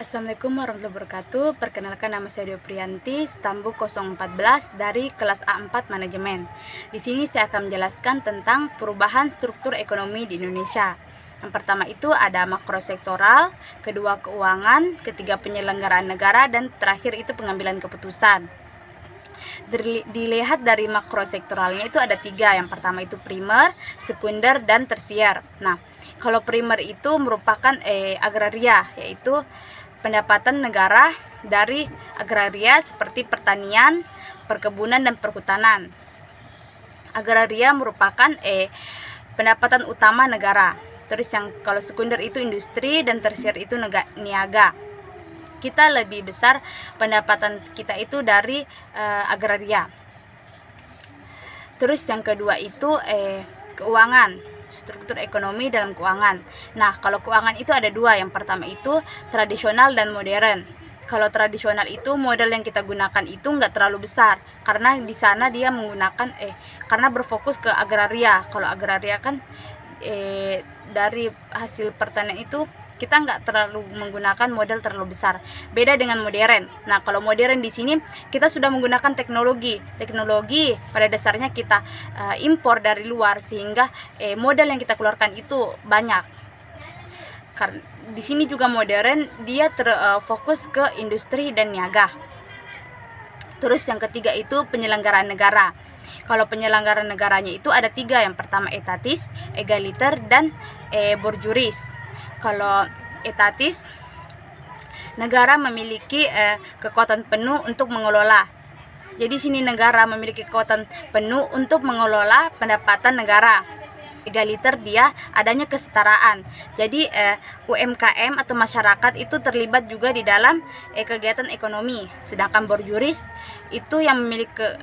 Assalamualaikum warahmatullahi wabarakatuh. Perkenalkan, nama saya Dewi Priyanti, Stambu 014 dari kelas A4 Manajemen. Di sini saya akan menjelaskan tentang perubahan struktur ekonomi di Indonesia. Yang pertama itu ada makrosektoral, kedua keuangan, ketiga penyelenggaraan negara, dan terakhir itu pengambilan keputusan. Dilihat dari makrosektoralnya itu ada tiga. Yang pertama itu primer, sekunder, dan tersier. Nah, kalau primer itu merupakan agraria, yaitu pendapatan negara dari agraria seperti pertanian, perkebunan, dan perhutanan. Agraria merupakan pendapatan utama negara. Terus yang kalau sekunder itu industri, dan tersier itu niaga. Kita lebih besar pendapatan kita itu dari agraria. Terus yang kedua itu keuangan, struktur ekonomi dalam keuangan. Nah, kalau keuangan itu ada dua. Yang pertama itu tradisional dan modern. Kalau tradisional itu modal yang kita gunakan itu nggak terlalu besar, karena di sana dia menggunakan karena berfokus ke agraria. Kalau agraria kan dari hasil pertanian itu kita nggak terlalu menggunakan modal terlalu besar. Beda dengan modern. Nah, kalau modern di sini kita sudah menggunakan teknologi. Teknologi pada dasarnya kita impor dari luar, sehingga modal yang kita keluarkan itu banyak. Karena di sini juga modern, dia terfokus ke industri dan niaga. Terus yang ketiga itu penyelenggaraan negara. Kalau penyelenggaraan negaranya itu ada tiga. Yang pertama etatis, egaliter, dan borjuris. Kalau etatis, negara memiliki kekuatan penuh untuk mengelola. Jadi sini negara memiliki kekuatan penuh untuk mengelola pendapatan negara. Egaliter, dia adanya kesetaraan. Jadi UMKM atau masyarakat itu terlibat juga di dalam kegiatan ekonomi. Sedangkan borjuris itu yang memiliki,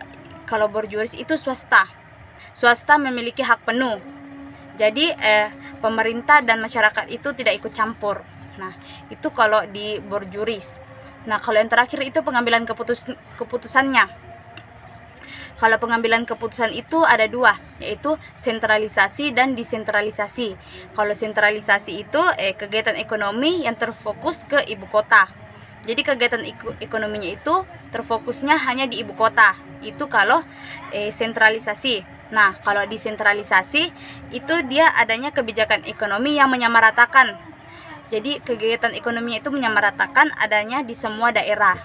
kalau borjuris itu swasta. Swasta memiliki hak penuh. Jadi pemerintah dan masyarakat itu tidak ikut campur. Nah, itu kalau di borjuris. Nah, kalau yang terakhir itu pengambilan keputusannya. Kalau pengambilan keputusan itu ada dua, yaitu sentralisasi dan desentralisasi. Kalau sentralisasi itu kegiatan ekonomi yang terfokus ke ibu kota. Jadi kegiatan ekonominya itu terfokusnya hanya di ibu kota. Itu kalau sentralisasi. Nah, kalau desentralisasi itu dia adanya kebijakan ekonomi yang menyamaratakan. Jadi kegiatan ekonomi itu menyamaratakan adanya di semua daerah.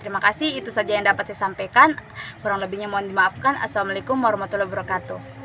Terima kasih, itu saja yang dapat saya sampaikan. Kurang lebihnya mohon dimaafkan. Assalamualaikum warahmatullahi wabarakatuh.